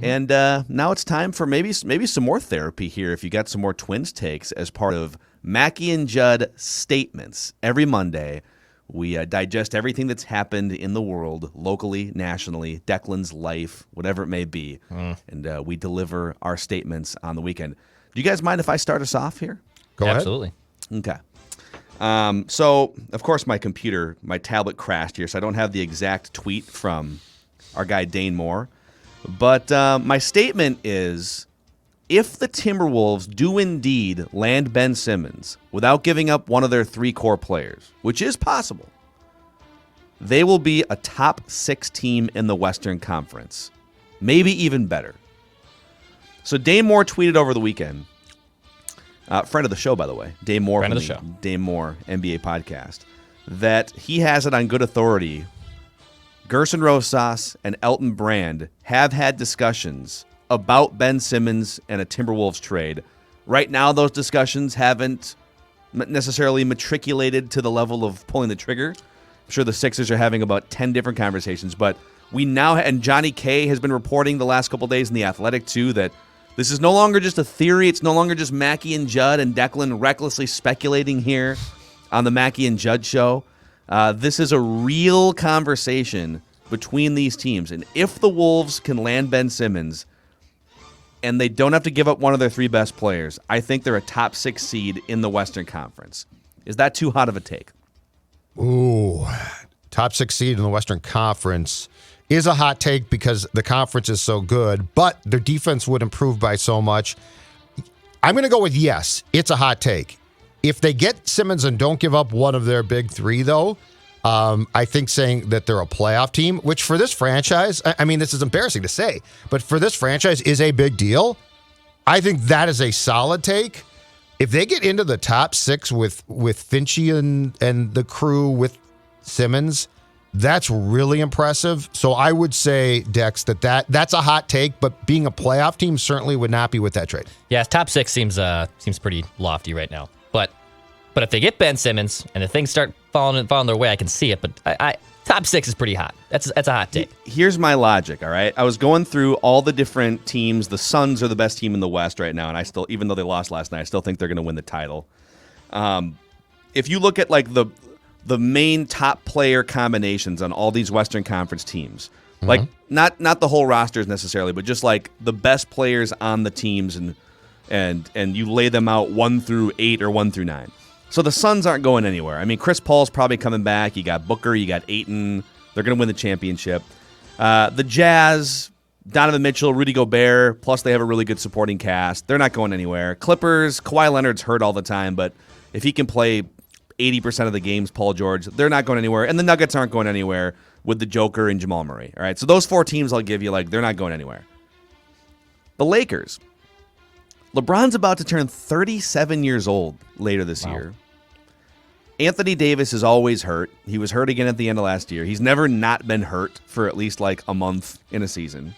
And now it's time for maybe some more therapy here if you got some more Twins takes as part of Mackey and Judd Statements. Every Monday, we digest everything that's happened in the world, locally, nationally, Declan's life, whatever it may be. And we deliver our statements on the weekend. Do you guys mind if I start us off here? Go ahead. Absolutely. Okay. So, of course, my tablet crashed here, so I don't have the exact tweet from our guy Dane Moore. But my statement is, if the Timberwolves do indeed land Ben Simmons without giving up one of their 3 core players, which is possible, they will be a top 6 team in the Western Conference. Maybe even better. So Dane Moore tweeted over the weekend, friend of the show, by the way, Dane Moore Friend from of the show. Dane Moore NBA podcast, that he has it on good authority Gerson Rosas and Elton Brand have had discussions about Ben Simmons and a Timberwolves trade. Right now, those discussions haven't necessarily matriculated to the level of pulling the trigger. I'm sure the Sixers are having about 10 different conversations, but we now, and Johnny K has been reporting the last couple days in The Athletic too, that this is no longer just a theory. It's no longer just Mackey and Judd and Declan recklessly speculating here on the Mackey and Judd show. This is a real conversation between these teams. And if the Wolves can land Ben Simmons and they don't have to give up one of their 3 best players, I think they're a top 6 seed in the Western Conference. Is that too hot of a take? Ooh, top 6 seed in the Western Conference is a hot take because the conference is so good, but their defense would improve by so much. I'm going to go with yes, it's a hot take. If they get Simmons and don't give up one of their big 3, though, I think saying that they're a playoff team, which for this franchise, I mean, this is embarrassing to say, but for this franchise is a big deal. I think that is a solid take. If they get into the top 6 with Finchie and the crew with Simmons, that's really impressive. So I would say, Dex, that's a hot take, but being a playoff team certainly would not be with that trade. Yeah, top 6 seems pretty lofty right now. But if they get Ben Simmons and the things start falling their way, I can see it. But I top 6 is pretty hot. That's a hot take. Here's my logic, all right? I was going through all the different teams. The Suns are the best team in the West right now, and I still, even though they lost last night, I still think they're going to win the title. If you look at like the main top player combinations on all these Western Conference teams, like not the whole rosters necessarily, but just like the best players on the teams, and you lay them out 1 through 8 or 1 through 9. So the Suns aren't going anywhere. I mean, Chris Paul's probably coming back. You got Booker, you got Ayton. They're going to win the championship. The Jazz, Donovan Mitchell, Rudy Gobert, plus they have a really good supporting cast. They're not going anywhere. Clippers, Kawhi Leonard's hurt all the time, but if he can play 80% of the games, Paul George, they're not going anywhere. And the Nuggets aren't going anywhere with the Joker and Jamal Murray. All right, so those 4 teams I'll give you, like, they're not going anywhere. The Lakers. LeBron's about to turn 37 years old later this year. Anthony Davis is always hurt. He was hurt again at the end of last year. He's never not been hurt for at least like a month in a season.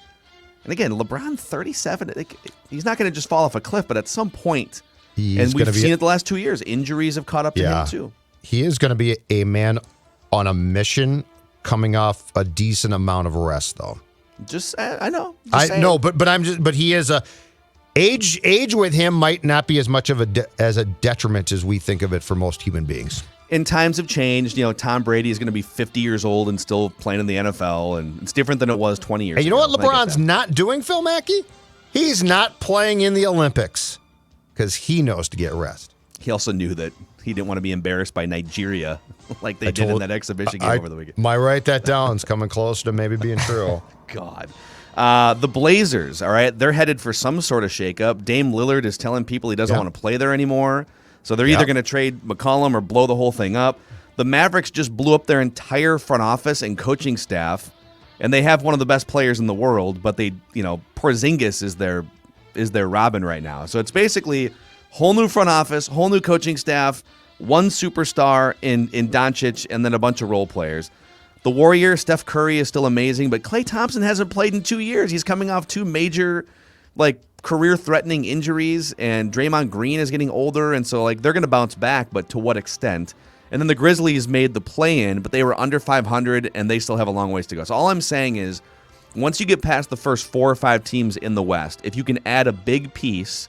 And again, LeBron, 37, he's not going to just fall off a cliff, but at some point, and we've seen it the last 2 years, injuries have caught up to him too. He is going to be a man on a mission coming off a decent amount of rest, though. I know. I know, but he is a... Age with him might not be as much of a detriment as we think of it for most human beings. And times have changed. You know, Tom Brady is going to be 50 years old and still playing in the NFL, and it's different than it was 20 years ago. And you know what LeBron's not doing, Phil Mackey? He's not playing in the Olympics because he knows to get rest. He also knew that he didn't want to be embarrassed by Nigeria like they did in that exhibition game over the weekend. Might write that down. It's coming close to maybe being true. God. The Blazers, all right, they're headed for some sort of shakeup. Dame Lillard is telling people he doesn't want to play there anymore. So they're either going to trade McCollum or blow the whole thing up. The Mavericks just blew up their entire front office and coaching staff, and they have one of the best players in the world, but Porzingis is their Robin right now. So it's basically whole new front office, whole new coaching staff, one superstar in Doncic, and then a bunch of role players. The Warriors, Steph Curry is still amazing, but Klay Thompson hasn't played in 2 years. He's coming off 2 major, career-threatening injuries, and Draymond Green is getting older, and so, they're going to bounce back, but to what extent? And then the Grizzlies made the play-in, but they were under 500, and they still have a long ways to go. So all I'm saying is, once you get past the first 4 or 5 teams in the West, if you can add a big piece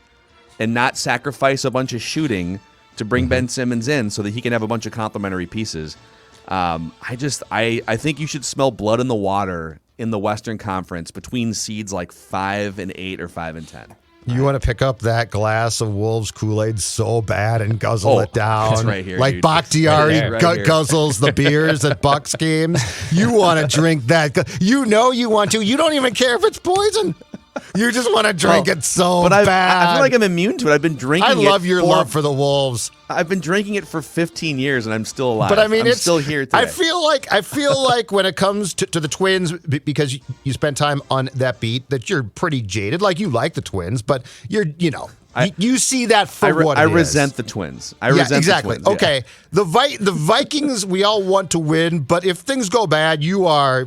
and not sacrifice a bunch of shooting to bring Ben Simmons in so that he can have a bunch of complementary pieces, I think you should smell blood in the water in the Western Conference between seeds like 5 and 8 or 5 and 10. You want to pick up that glass of Wolves Kool-Aid so bad and guzzle it down. It's right here, like dude. Bakhtiari Right here. guzzles the beers at Bucks games. You want to drink that. You know you want to. You don't even care if it's poison. You just want to drink it so bad. I feel like I'm immune to it. I've been drinking it. I love your love for the Wolves. I've been drinking it for 15 years, and I'm still alive. But I mean, I'm still here today. I feel like when it comes to the Twins, because you spent time on that beat, that you're pretty jaded. Like, you like the Twins, but you see that for what it I is. resent the Twins. I resent exactly. the Twins. Okay, the Vikings, we all want to win, but if things go bad, you are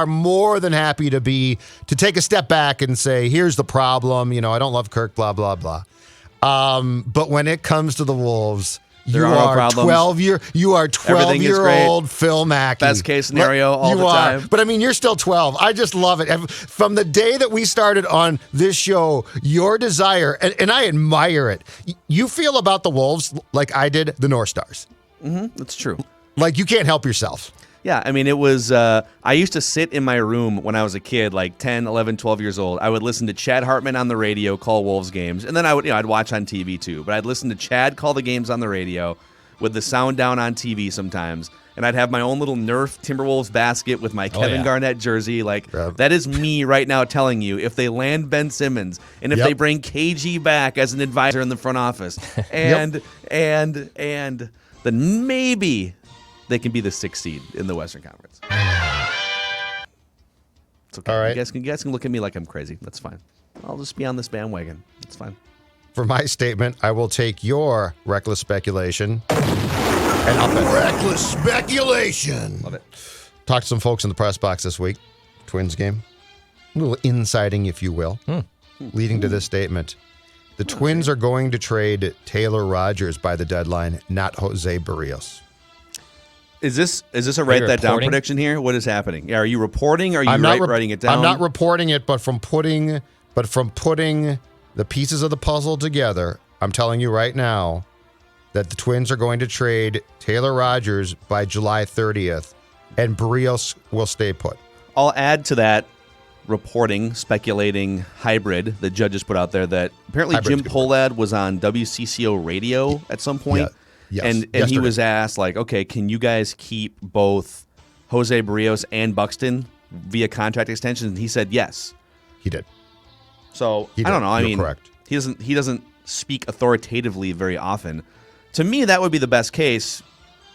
more than happy to take a step back and say, here's the problem. I don't love Kirk, blah blah blah. But when it comes to the Wolves, you are 12-year-old Phil Mackey. Best case scenario all the time. But I mean, you're still 12. I just love it. From the day that we started on this show, your desire, and I admire it. You feel about the Wolves like I did the North Stars. That's true. Like, you can't help yourself. Yeah, I mean, it was, I used to sit in my room when I was a kid, like 10, 11, 12 years old. I would listen to Chad Hartman on the radio call Wolves games, and then I'd watch on TV too. But I'd listen to Chad call the games on the radio with the sound down on TV sometimes, and I'd have my own little Nerf Timberwolves basket with my Kevin Garnett jersey. Like, that is me right now telling you, if they land Ben Simmons, and if they bring KG back as an advisor in the front office, and then maybe they can be the 6th seed in the Western Conference. It's okay. All right. You guys can look at me like I'm crazy. That's fine. I'll just be on this bandwagon. It's fine. For my statement, I will take your reckless speculation and up it. Reckless speculation. Love it. Talked to some folks in the press box this week. Twins game. A little insiding, if you will, leading to this statement. The Twins are going to trade Taylor Rodgers by the deadline, not Jose Barrios. Is this a write that down prediction here? What is happening? Are you reporting? Or are you writing it down? I'm not reporting it, but from putting the pieces of the puzzle together, I'm telling you right now that the Twins are going to trade Taylor Rodgers by July 30th, and Barrios will stay put. I'll add to that reporting, speculating hybrid that judges put out there that apparently Jim Pohlad was on WCCO radio at some point. Yeah. Yes. And he was asked, like, okay, can you guys keep both Jose Barrios and Buxton via contract extensions? And he said yes. He did. So I don't know. I mean, correct. He doesn't speak authoritatively very often. To me, that would be the best case.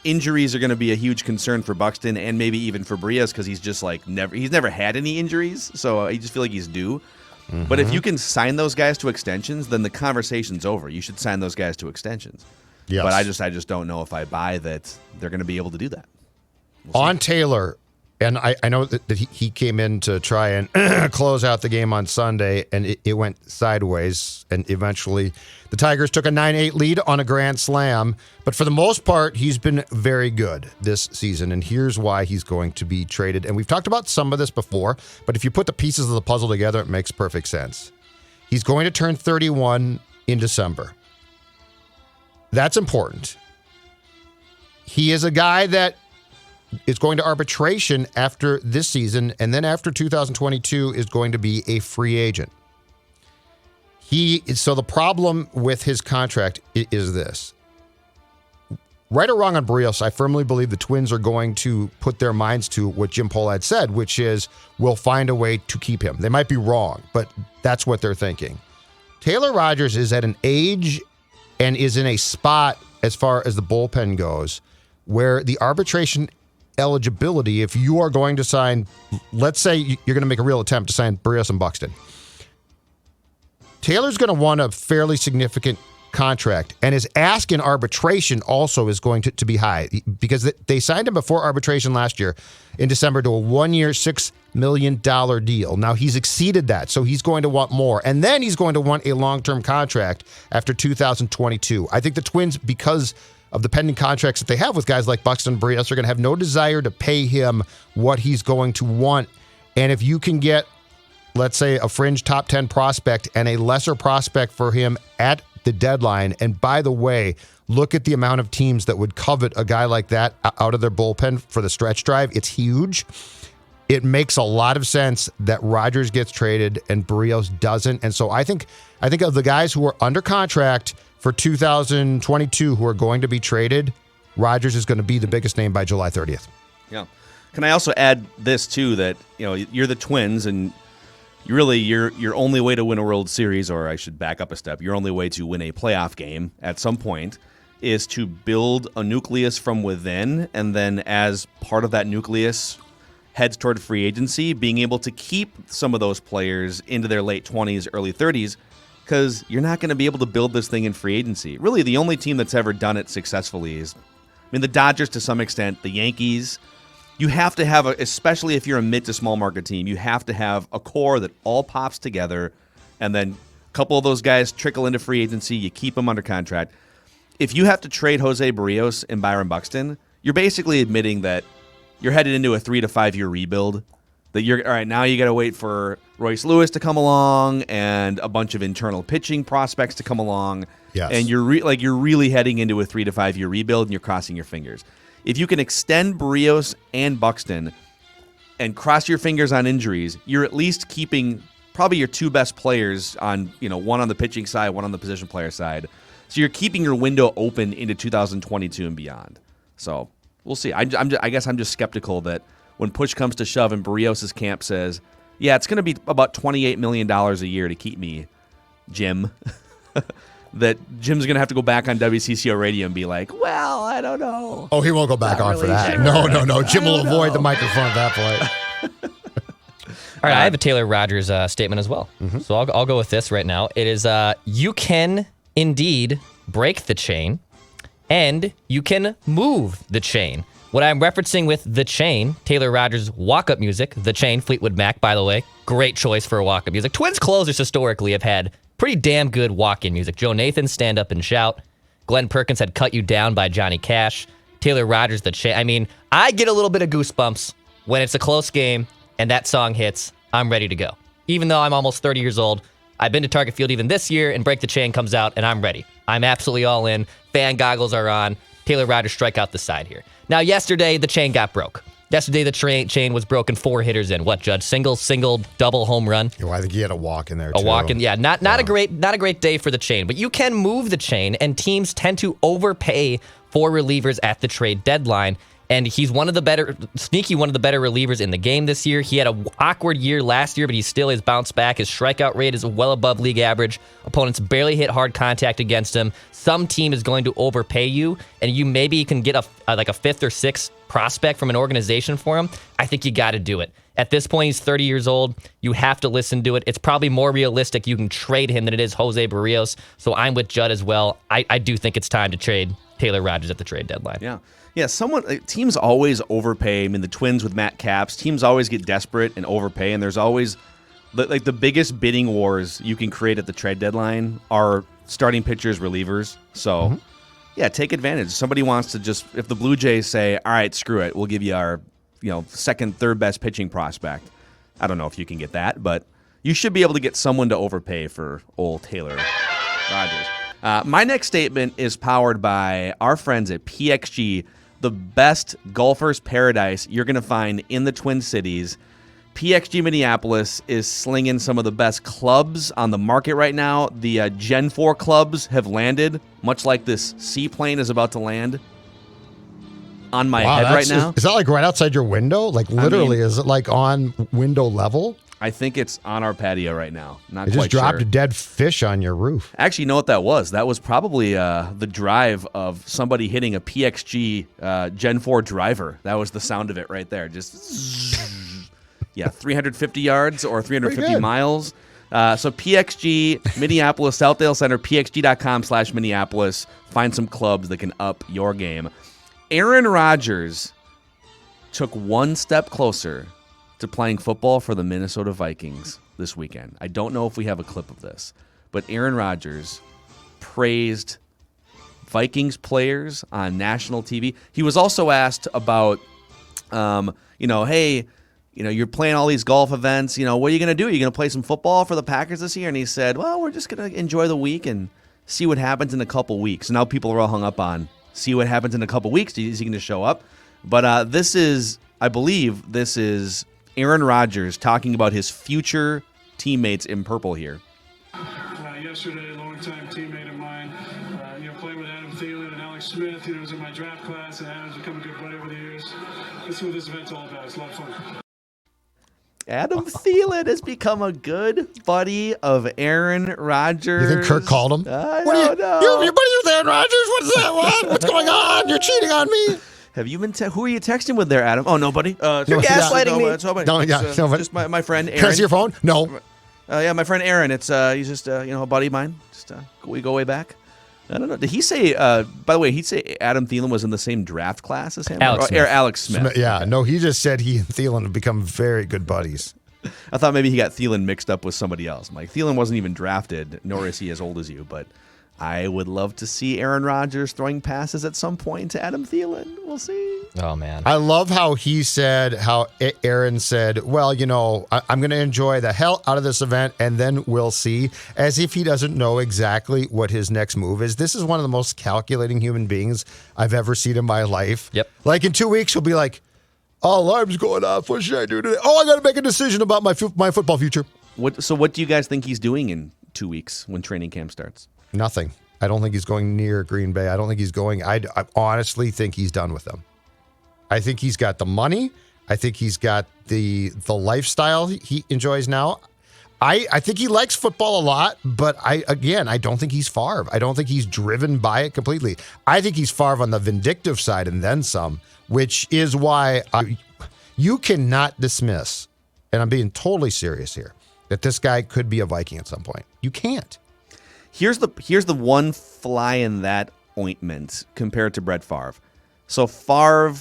Injuries are going to be a huge concern for Buxton and maybe even for Barrios because he's just like he's never had any injuries, so I just feel like he's due. But if you can sign those guys to extensions, then the conversation's over. You should sign those guys to extensions. Yes. But I just don't know if I buy that they're going to be able to do that. On Taylor, and I know that he came in to try and close out the game on Sunday, and it went sideways, and eventually the Tigers took a 9-8 lead on a grand slam. But for the most part, he's been very good this season, and here's why he's going to be traded. And we've talked about some of this before, but if you put the pieces of the puzzle together, it makes perfect sense. He's going to turn 31 in December. That's important. He is a guy that is going to arbitration after this season, and then after 2022 is going to be a free agent. So the problem with his contract is this. Right or wrong on Barrios, I firmly believe the Twins are going to put their minds to what Jim Pohlad said, which is we'll find a way to keep him. They might be wrong, but that's what they're thinking. Taylor Rodgers is at an age and is in a spot as far as the bullpen goes where the arbitration eligibility, if you are going to sign, let's say you're going to make a real attempt to sign Barrios and Buxton, Taylor's going to want a fairly significant contract, and his ask in arbitration also is going to be high because they signed him before arbitration last year in December to a 1-year, $6 million deal. Now he's exceeded that, so he's going to want more, and then he's going to want a long-term contract after 2022. I think the Twins, because of the pending contracts that they have with guys like Buxton and Barrios, are going to have no desire to pay him what he's going to want And if you can get, let's say, a fringe top 10 prospect and a lesser prospect for him at the deadline, and by the way, look at the amount of teams that would covet a guy like that out of their bullpen for the stretch drive. It's huge. It makes a lot of sense that Rodgers gets traded and Berríos doesn't. And so I think of the guys who are under contract for 2022 who are going to be traded, Rodgers is going to be the biggest name by July 30th. Yeah. Can I also add this too, that you're the Twins, and your only way to win a World Series, or I should back up a step, your only way to win a playoff game at some point is to build a nucleus from within, and then as part of that nucleus heads toward free agency, being able to keep some of those players into their late 20s, early 30s, because you're not going to be able to build this thing in free agency. Really, the only team that's ever done it successfully is, the Dodgers to some extent, the Yankees. You have to have, especially if you're a mid to small market team, you have to have a core that all pops together, and then a couple of those guys trickle into free agency. You keep them under contract. If you have to trade Jose Berríos and Byron Buxton, you're basically admitting that you're headed into a 3 to 5 year rebuild. That you're all right now. You got to wait for Royce Lewis to come along and a bunch of internal pitching prospects to come along. Yes. And you're really heading into a 3 to 5 year rebuild, and you're crossing your fingers. If you can extend Berríos and Buxton and cross your fingers on injuries, you're at least keeping probably your two best players on, one on the pitching side, one on the position player side. So you're keeping your window open into 2022 and beyond. So we'll see. I guess I'm just skeptical that when push comes to shove and Berríos' camp says, yeah, it's going to be about $28 million a year to keep me, Jim, that Jim's going to have to go back on WCCO radio and be like, well, I don't know. Oh, he won't go back on for that. Sure. No. Jim will avoid the microphone at that point. All right, I have a Taylor Rodgers statement as well. Mm-hmm. So I'll go with this right now. It is, you can indeed break the chain, and you can move the chain. What I'm referencing with The Chain, Taylor Rodgers' walk-up music, The Chain, Fleetwood Mac, by the way, great choice for a walk-up music. Twins closers historically have had pretty damn good walk-in music. Joe Nathan, Stand Up and Shout. Glenn Perkins had Cut You Down by Johnny Cash. Taylor Rodgers, The Chain. I get a little bit of goosebumps when it's a close game and that song hits. I'm ready to go. Even though I'm almost 30 years old, I've been to Target Field even this year, and Break the Chain comes out, and I'm ready. I'm absolutely all in. Fan goggles are on. Taylor Rodgers strike out the side here. Now, yesterday, the chain got broke. Yesterday, the chain was broken 4 hitters in. What, Judge? Single, double home run? Well, I think he had a walk in there, too. A walk in, yeah. Not a great day for the chain. But you can move the chain, and teams tend to overpay for relievers at the trade deadline. And he's one of the better relievers in the game this year. He had an awkward year last year, but he still has bounced back. His strikeout rate is well above league average. Opponents barely hit hard contact against him. Some team is going to overpay you, and you maybe can get a 5th or 6th prospect from an organization for him. I think you got to do it. At this point, he's 30 years old. You have to listen to it. It's probably more realistic you can trade him than it is Jose Berríos. So I'm with Judd as well. I do think it's time to trade Taylor Rodgers at the trade deadline. Yeah, teams always overpay. The Twins with Matt Capps, teams always get desperate and overpay, and there's always the biggest bidding wars you can create at the trade deadline are starting pitchers, relievers. So, yeah, take advantage. Somebody wants to if the Blue Jays say, all right, screw it, we'll give you our second, third best pitching prospect. I don't know if you can get that, but you should be able to get someone to overpay for old Taylor Rodgers. My next statement is powered by our friends at PXG, the best golfer's paradise you're going to find in the Twin Cities. PXG Minneapolis is slinging some of the best clubs on the market right now. The Gen 4 clubs have landed, much like this seaplane is about to land on my head right now. Is that like right outside your window? Like literally, is it like on window level? I think it's on our patio right now. Not it quite just dropped sure. a dead fish on your roof. Actually, you know what that was? That was probably the drive of somebody hitting a PXG Gen 4 driver. That was the sound of it right there. Just, 350 yards or 350 miles. So PXG, Minneapolis, Southdale Center, pxg.com/Minneapolis. Find some clubs that can up your game. Aaron Rodgers took one step closer to playing football for the Minnesota Vikings this weekend. I don't know if we have a clip of this, but Aaron Rodgers praised Vikings players on national TV. He was also asked about, hey, you're playing all these golf events. What are you going to do? Are you going to play some football for the Packers this year? And he said, well, we're just going to enjoy the week and see what happens in a couple weeks. And now people are all hung up on see what happens in a couple weeks. Is he going to show up? But I believe this is Aaron Rodgers talking about his future teammates in purple here. Yesterday, a longtime teammate of mine, playing with Adam Thielen and Alex Smith, was in my draft class, and Adam's become a good buddy over the years. This is what this event's all about. It's a lot of fun. Adam Thielen has become a good buddy of Aaron Rodgers. You think Kirk called him? I don't know. Your buddy with Aaron Rodgers? What's that? What's going on? You're cheating on me. Have you been? Who are you texting with there, Adam? Oh, nobody. You're gaslighting me. It's nobody. No, It's, just my friend Aaron. Can I see your phone? No. Yeah, my friend Aaron. It's he's just a buddy of mine. Just we go way back. I don't know. Did he say? By the way, he'd say Adam Thielen was in the same draft class as him. Alex Smith. Yeah, no, he just said he and Thielen have become very good buddies. I thought maybe he got Thielen mixed up with somebody else. I'm like, Thielen wasn't even drafted, nor is he as old as you. But I would love to see Aaron Rodgers throwing passes at some point to Adam Thielen. We'll see. Oh, man. I love how Aaron said, well, I'm going to enjoy the hell out of this event, and then we'll see, as if he doesn't know exactly what his next move is. This is one of the most calculating human beings I've ever seen in my life. Yep. Like in 2 weeks, he'll be like, oh, alarm's going off. What should I do today? Oh, I got to make a decision about my football future. So what do you guys think he's doing in 2 weeks when training camp starts? Nothing. I don't think he's going near Green Bay. I don't think he's going. I honestly think he's done with them. I think he's got the money. I think he's got the lifestyle he enjoys now. I think he likes football a lot, but I don't think he's Favre. I don't think he's driven by it completely. I think he's Favre on the vindictive side and then some, which is why you cannot dismiss, and I'm being totally serious here, that this guy could be a Viking at some point. You can't. Here's the one fly in that ointment compared to Brett Favre. So Favre,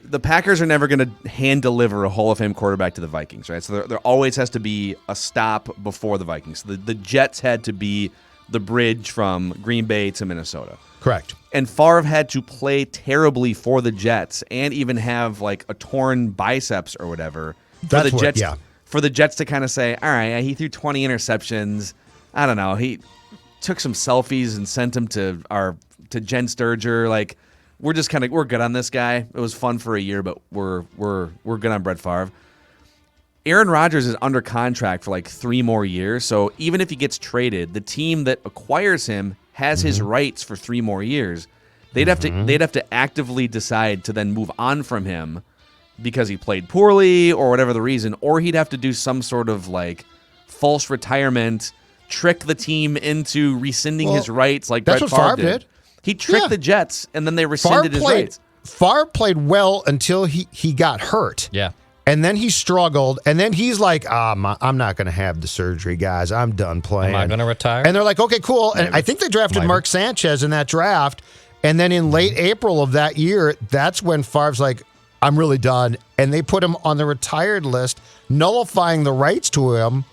the Packers are never going to hand deliver a Hall of Fame quarterback to the Vikings, right? So there always has to be a stop before the Vikings. The Jets had to be the bridge from Green Bay to Minnesota. Correct. And Favre had to play terribly for the Jets and even have like a torn biceps or whatever for the Jets to kind of say, all right, he threw 20 interceptions. I don't know. He took some selfies and sent them to Jen Sturger. Like, we're good on this guy. It was fun for a year, but we're good on Brett Favre. Aaron Rodgers is under contract for like 3 more years. So even if he gets traded, the team that acquires him has his rights for 3 more years. They'd have to actively decide to then move on from him because he played poorly or whatever the reason, or he'd have to do some sort of like false retirement, trick the team into rescinding his rights like Brett Favre did. He tricked the Jets, and then they rescinded his rights. Favre played well until he got hurt. Yeah. And then he struggled, and then he's like, I'm not going to have the surgery, guys. I'm done playing. Am I going to retire? And they're like, okay, cool. And I think they drafted Mark Sanchez in that draft. And then in late April of that year, that's when Favre's like, I'm really done. And they put him on the retired list, nullifying the rights to him.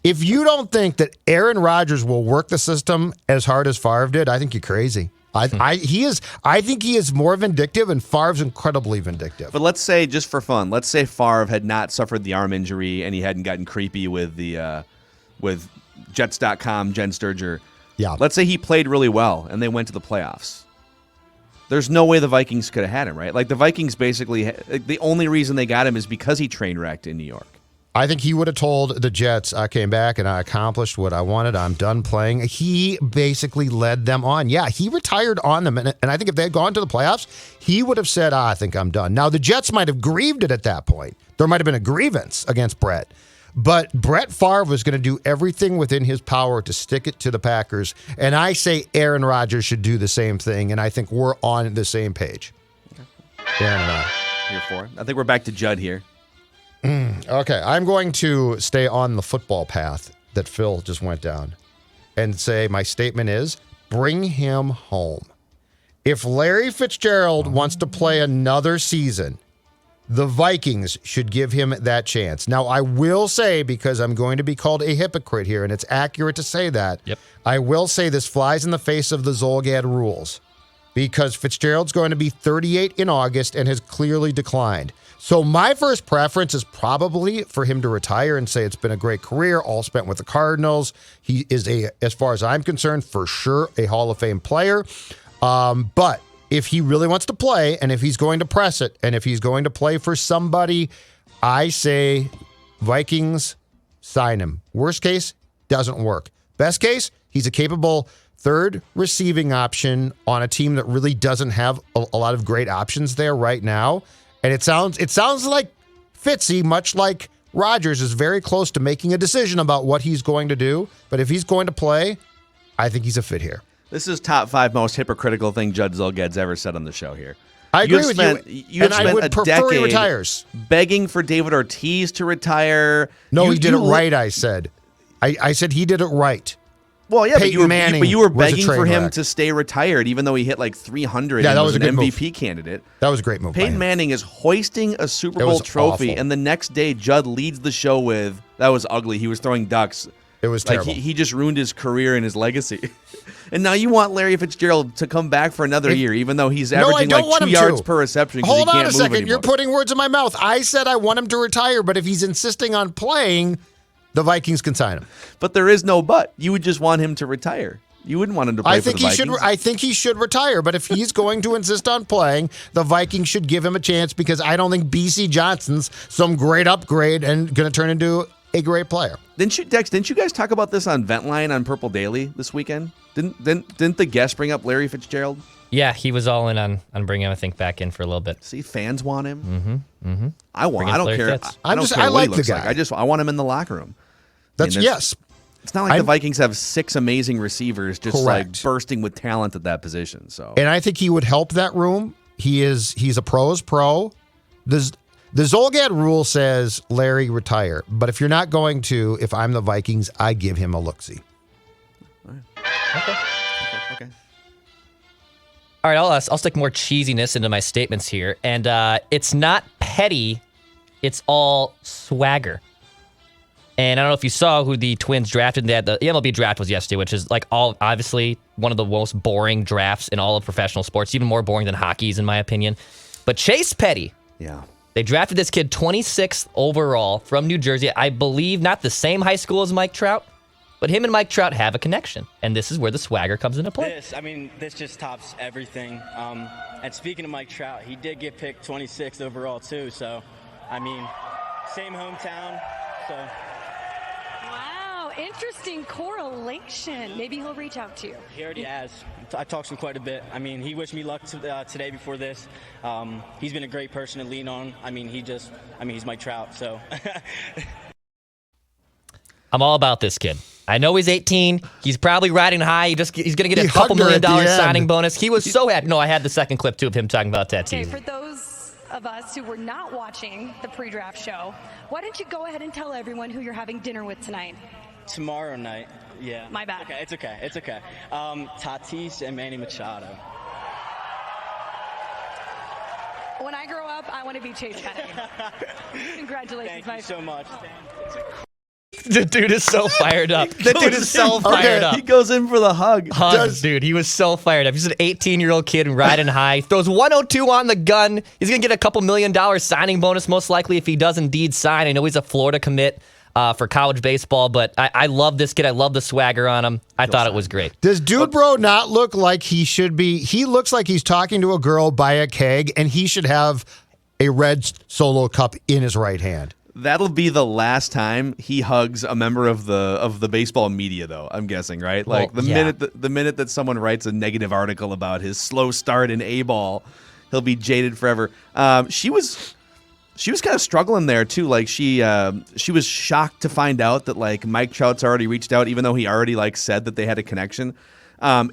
If you don't think that Aaron Rodgers will work the system as hard as Favre did, I think you're crazy. I think he is more vindictive, and Favre's incredibly vindictive. But let's say, just for fun, let's say Favre had not suffered the arm injury and he hadn't gotten creepy with with Jets.com, Jen Sturger. Yeah. Let's say he played really well and they went to the playoffs. There's no way the Vikings could have had him, right? Like the Vikings basically, the only reason they got him is because he train wrecked in New York. I think he would have told the Jets, I came back and I accomplished what I wanted. I'm done playing. He basically led them on. Yeah, he retired on them. And I think if they had gone to the playoffs, he would have said, I think I'm done. Now, the Jets might have grieved it at that point. There might have been a grievance against Brett. But Brett Favre was going to do everything within his power to stick it to the Packers. And I say Aaron Rodgers should do the same thing. And I think we're on the same page. Aaron and I. Here for it. I think we're back to Judd here. Okay, I'm going to stay on the football path that Phil just went down and say my statement is bring him home. If Larry Fitzgerald wants to play another season, the Vikings should give him that chance. Now, I will say, because I'm going to be called a hypocrite here, and it's accurate to say that, Yep. I will say this flies in the face of the Zolgad rules. because Fitzgerald's going to be 38 in August and has clearly declined. So my first preference is probably for him to retire and say it's been a great career, all spent with the Cardinals. He is, as far as I'm concerned, for sure a Hall of Fame player. But if he really wants to play, and if he's going to press it, and if he's going to play for somebody, I say Vikings, sign him. Worst case, doesn't work. Best case, he's a capable third receiving option on a team that really doesn't have a lot of great options there right now. And it sounds like Fitzy, much like Rodgers, is very close to making a decision about what he's going to do. But if he's going to play, I think he's a fit here. This is top 5 most hypocritical thing Judd Zulgad's ever said on the show here. I agree with you. You have spent I would a prefer he decade retires. begging for David Ortiz to retire. No, he did it right, I said. I said he did it right. Well, yeah, Peyton Manning but you were was a begging train for him wreck. to stay retired, even though he hit like 300 Yeah, and that was was an a good MVP move. candidate. That was a great move by Peyton him. Manning is hoisting a Super It Bowl was trophy, awful. and the next day Judd leads the show with, that was ugly. He was throwing ducks. It was Like terrible. he just ruined his career and his legacy. And now you want Larry Fitzgerald to come back for another year, even though he's averaging don't like want 2 him yards to. per reception. 'Cause Hold he on can't a move second. anymore. You're putting words in my mouth. I said I want him to retire, but if he's insisting on playing, the Vikings can sign him. But there is no but. You would just want him to retire. You wouldn't want him to play I for think the he should. Vikings. I think he should retire. But if he's going to insist on playing, the Vikings should give him a chance because I don't think BC Johnson's some great upgrade and going to turn into a great player. Didn't you guys talk about this on Ventline on Purple Daily this weekend? Didn't the guest bring up Larry Fitzgerald? Yeah, he was all in on bringing him, I think, back in for a little bit. See, fans want him. Mm-hmm. I don't Larry care. Fitz. I don't care I what like he looks the guy. like. I want him in the locker room. That's I mean, yes. It's not like I- the Vikings have 6 amazing receivers just like Correct. bursting with talent at that position. So And I think he would help that room. He's a pro's pro. The Zolgad rule says Larry retire, but if you're not going to, if I'm the Vikings, I give him a look-see. okay. All right, I'll stick more cheesiness into my statements here. And it's not petty, it's all swagger. And I don't know if you saw who the Twins drafted. The MLB draft was yesterday, which is like obviously one of the most boring drafts in all of professional sports, even more boring than hockey's in my opinion. But Chase Petty, Yeah. they drafted this kid 26th overall from New Jersey. I believe not the same high school as Mike Trout, but him and Mike Trout have a connection. And this is where the swagger comes into play. This just tops everything. And speaking of Mike Trout, he did get picked 26th overall too. So, same hometown. So. Wow, interesting correlation. Maybe he'll reach out to you. He already has. I talked to him quite a bit. He wished me luck today before this. He's been a great person to lean on. He's Mike Trout. So. I'm all about this kid. I know he's 18. He's probably riding high. He's going to get He a couple hugged her $1 at the million end. signing bonus. He was so happy. No, I had the second clip too of him talking about Okay, tattoos. for those of us who were not watching the pre-draft show, why don't you go ahead and tell everyone who you're having dinner with tonight? Tomorrow night. Yeah. My bad. Okay, it's okay. Tatis and Manny Machado. When I grow up, I want to be Chase Petty. Congratulations, Thank my you so much. The dude is so fired up. That dude is so fired up. He goes in for the hug. Dude, he was so fired up. He's an 18-year-old kid riding high. Throws 102 on the gun. He's going to get a couple $1 million signing bonus, most likely, if he does indeed sign. I know he's a Florida commit for college baseball, but I love this kid. I love the swagger on him. I thought it was great. Does Dude Bro not look like he should be? He looks like he's talking to a girl by a keg, and he should have a red Solo cup in his right hand. That'll be the last time he hugs a member of the baseball media, though. I'm guessing, right? Like Well, yeah. the minute that someone writes a negative article about his slow start in A-ball, he'll be jaded forever. She was kind of struggling there too. Like she was shocked to find out that like Mike Trout's already reached out, even though he already like said that they had a connection.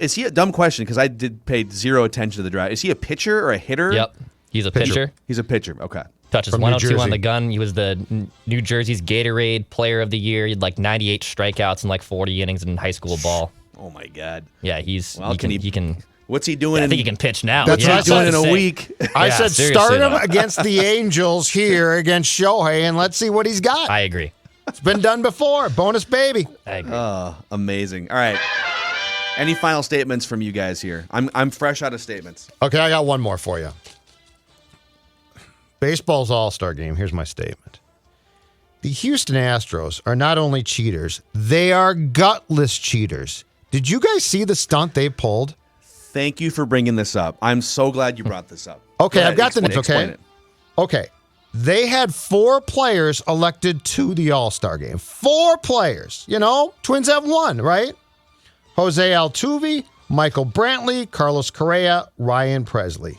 Is he a dumb question? Because I did pay zero attention to the draft. Is he a pitcher or a hitter? Yep. He's a pitcher. He's a pitcher. Okay. Touches From New 102 on Jersey. the gun. He was the New Jersey's Gatorade Player of the Year. He had like 98 strikeouts and like 40 innings in high school ball. Oh my God. Yeah, Well, he can. What's he doing? I think he can pitch now. That's Yeah, what doing in to a say. week. I Yeah, said seriously, start him though. against the Angels here against Shohei, and let's see what he's got. I agree. It's been done before. Bonus baby. I agree. Oh, amazing. All right. Any final statements from you guys here? I'm fresh out of statements. Okay, I got one more for you. Baseball's all-star game. Here's my statement. The Houston Astros are not only cheaters, they are gutless cheaters. Did you guys see the stunt they pulled? Thank you for bringing this up. I'm so glad you brought this up. Okay, I've got the news, explain okay? it. Okay. They had 4 players elected to the All-Star game. 4 players. You know, Twins have 1, right? Jose Altuve, Michael Brantley, Carlos Correa, Ryan Presley.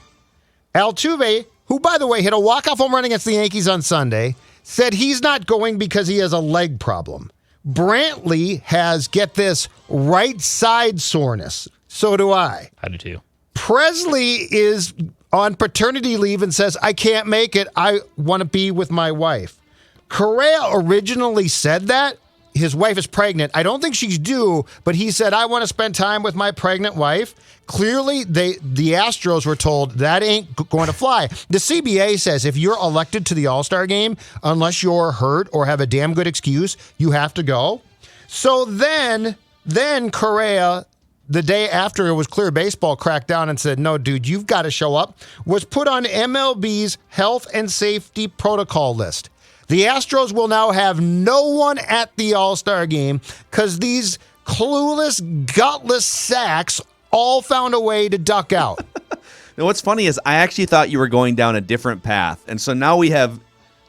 Altuve, who, by the way, hit a walk-off home run against the Yankees on Sunday, said he's not going because he has a leg problem. Brantley has, get this, right side soreness. So do I. I do too. Presley is on paternity leave and says, I can't make it. I want to be with my wife. Correa originally said that. His wife is pregnant. I don't think she's due, but he said, I want to spend time with my pregnant wife. Clearly, the Astros were told that ain't going to fly. The CBA says if you're elected to the All-Star game, unless you're hurt or have a damn good excuse, you have to go. So then Correa, the day after it was clear, baseball cracked down and said, no, dude, you've got to show up, was put on MLB's health and safety protocol list. The Astros will now have no one at the All-Star game because these clueless, gutless sacks all found a way to duck out. Now, what's funny is I actually thought you were going down a different path. And so now we have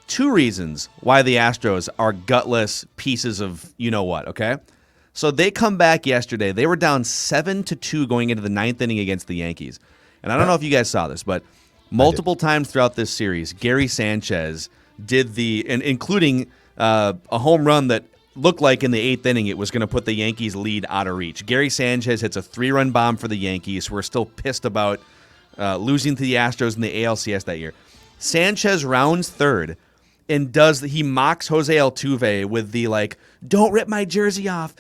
2 reasons why the Astros are gutless pieces of you-know-what, okay? So they come back yesterday. They were down 7-2 going into the 9th inning against the Yankees. And I don't know if you guys saw this, but multiple times throughout this series, Gary Sanchez did including a home run that looked like in the 8th inning it was going to put the Yankees' lead out of reach. Gary Sanchez hits a 3-run bomb for the Yankees. We're still pissed about losing to the Astros in the ALCS that year. Sanchez rounds third and he mocks Jose Altuve with the don't rip my jersey off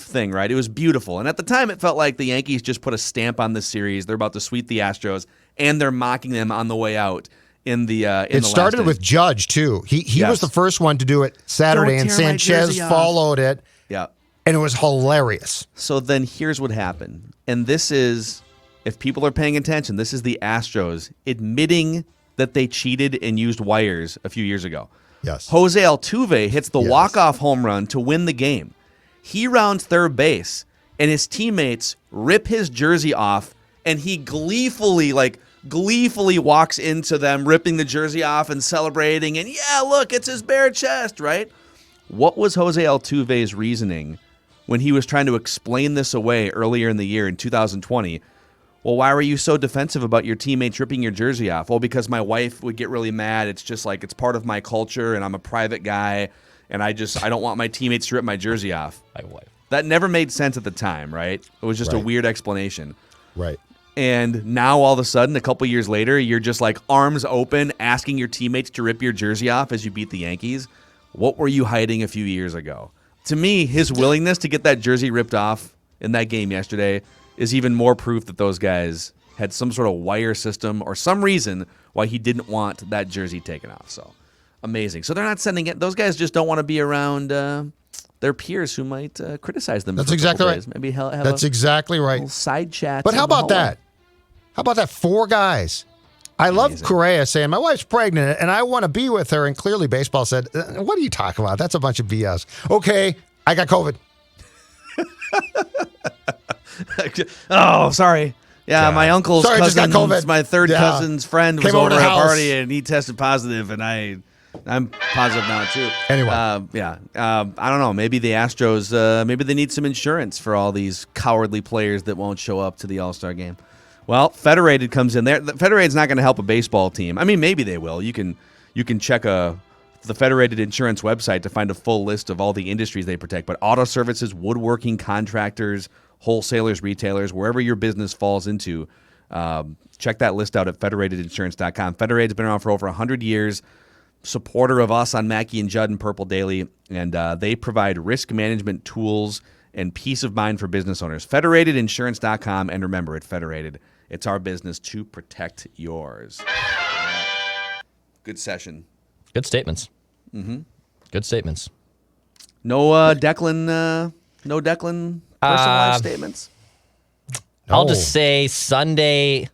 thing, right? It was beautiful. And at the time it felt like the Yankees just put a stamp on this series. They're about to sweep the Astros and they're mocking them on the way out. It started with Judge, too. He was the first one to do it Saturday, and Sanchez followed it. Yeah. And it was hilarious. So then here's what happened. And this is, if people are paying attention, this is the Astros admitting that they cheated and used wires a few years ago. Yes. Jose Altuve hits the walk-off home run to win the game. He rounds third base, and his teammates rip his jersey off, and he gleefully walks into them, ripping the jersey off and celebrating, and yeah, look, it's his bare chest, right? What was Jose Altuve's reasoning when he was trying to explain this away earlier in the year in 2020? Well, why were you so defensive about your teammates ripping your jersey off? Well, because my wife would get really mad. It's just it's part of my culture, and I'm a private guy, and I don't want my teammates to rip my jersey off. My wife. That never made sense at the time, right? It was just a weird explanation. Right. And now all of a sudden, a couple years later, you're just arms open, asking your teammates to rip your jersey off as you beat the Yankees. What were you hiding a few years ago? To me, his willingness to get that jersey ripped off in that game yesterday is even more proof that those guys had some sort of wire system or some reason why he didn't want that jersey taken off. So amazing. So they're not sending it. Those guys just don't want to be around their peers who might criticize them. That's for exactly right. Days. Maybe have That's exactly right. little side chat. But how about that? How about that? 4 guys. I love Correa saying, my wife's pregnant and I want to be with her. And clearly baseball said, what are you talking about? That's a bunch of BS. Okay, I got COVID. Oh, sorry. Yeah, my uncle's Sorry, just got cousin, COVID. my third cousin's friend was Came over over to at the a house. party and he tested positive, and I'm positive now too. Anyway. I don't know. Maybe the Astros, maybe they need some insurance for all these cowardly players that won't show up to the All-Star game. Well, Federated comes in there. Federated's not going to help a baseball team. I mean, maybe they will. You can check the Federated Insurance website to find a full list of all the industries they protect. But auto services, woodworking, contractors, wholesalers, retailers, wherever your business falls into, check that list out at federatedinsurance.com. Federated's been around for over 100 years, supporter of us on Mackey and Judd and Purple Daily, and they provide risk management tools and peace of mind for business owners. Federatedinsurance.com, and remember, at Federated, it's our business to protect yours. Good session. Good statements. Mm-hmm. Good statements. No Declan. No Declan. Personal life statements? I'll No. just say Sunday.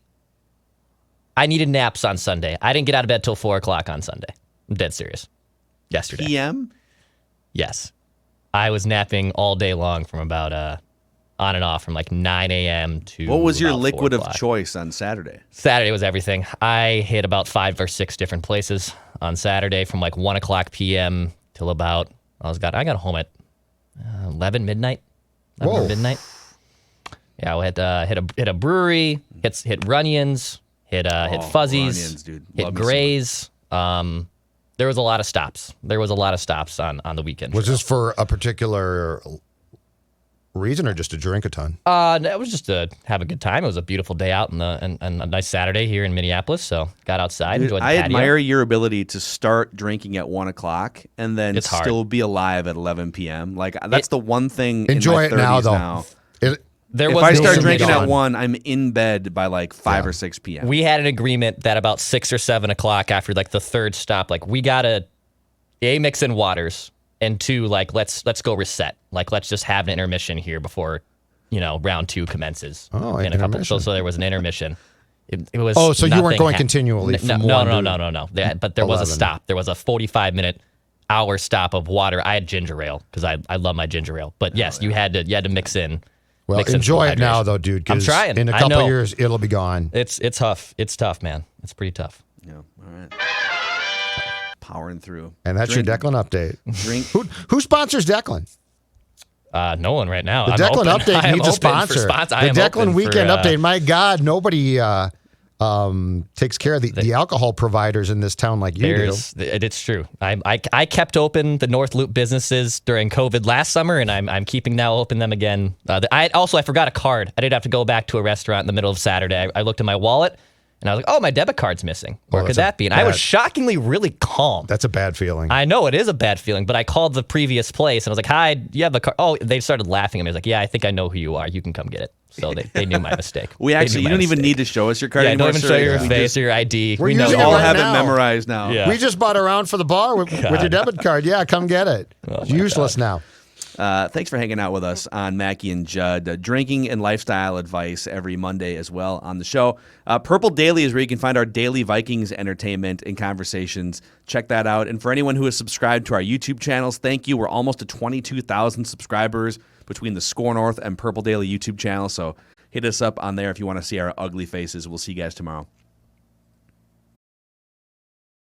I needed naps on Sunday. I didn't get out of bed till 4 o'clock on Sunday. I'm dead serious. Yesterday. PM? Yes. I was napping all day long from about on and off from like 9 a.m. to What was your about 4 liquid of o'clock. choice on Saturday? Saturday was everything. I hit about 5 or 6 different places on Saturday from like 1 o'clock p.m. till about I got home at 11 midnight. 11 Whoa. or midnight. Yeah, we hit a brewery, hit Runyon's, hit Fuzzies, Runyon's, dude. hit Love me some Gray's. There was a lot of stops. On the weekend. Was this for a particular reason or just to drink a ton? It was just to have a good time. It was a beautiful day out and a nice Saturday here in Minneapolis. So got outside, Dude, enjoyed the I patio. admire your ability to start drinking at 1 o'clock and then It's hard. still be alive at 11 p.m. Like, that's the one thing Enjoy in it my 30s now, though. now. There If was I no start should be drinking gone. at 1, I'm in bed by like 5 or 6 p.m. We had an agreement that about 6 or 7 o'clock after like the third stop, like we gotta mix in waters, and 2, like let's go reset. Like let's just have an intermission here before round 2 commences. Oh, in a couple. intermission. So there was an intermission. It was. Oh, so you weren't nothing going continually from No, one no, to no, no, no. But there was a 11. stop. There was a 45-minute. Hour stop of water. I had ginger ale because I love my ginger ale. But yes, you had to mix in. Well, mix in enjoy some it now, hydration. though, dude. I'm 'cause trying. In a I couple know. years, it'll be gone. It's tough. It's tough, man. It's pretty tough. Yeah, all right. Powering through. And that's your Declan update. Drink. Who sponsors Declan? No one right now. The I'm Declan open. update I am needs a open for sponsor. sponsor. I The am Declan open weekend for, update. My God, nobody takes care of the alcohol providers in this town like you do. It's true. I kept open the North Loop businesses during COVID last summer, and I'm keeping now open them again. I forgot a card. I did have to go back to a restaurant in the middle of Saturday. I looked in my wallet, and I was like, oh, my debit card's missing. Where could that's a that be? And I was bad- shockingly really calm. That's a bad feeling. I know it is a bad feeling, but I called the previous place, and I was like, hi, you have a card? Oh, they started laughing at me. I was like, yeah, I think I know who you are. You can come get it. So they knew my mistake. We They actually, knew you my don't even mistake. need to show us your card Yeah, anymore. don't even sir. show your We face just- or your ID. We're We know using We you. all right have now. it memorized now. Yeah. We just bought around for the bar with your debit card. Yeah, come get it. It's useless now. Thanks for hanging out with us on Mackie and Judd. Drinking and lifestyle advice every Monday as well on the show. Purple Daily is where you can find our daily Vikings entertainment and conversations. Check that out. And for anyone who has subscribed to our YouTube channels, thank you. We're almost to 22,000 subscribers between the SKOR North and Purple Daily YouTube channel. So hit us up on there if you want to see our ugly faces. We'll see you guys tomorrow.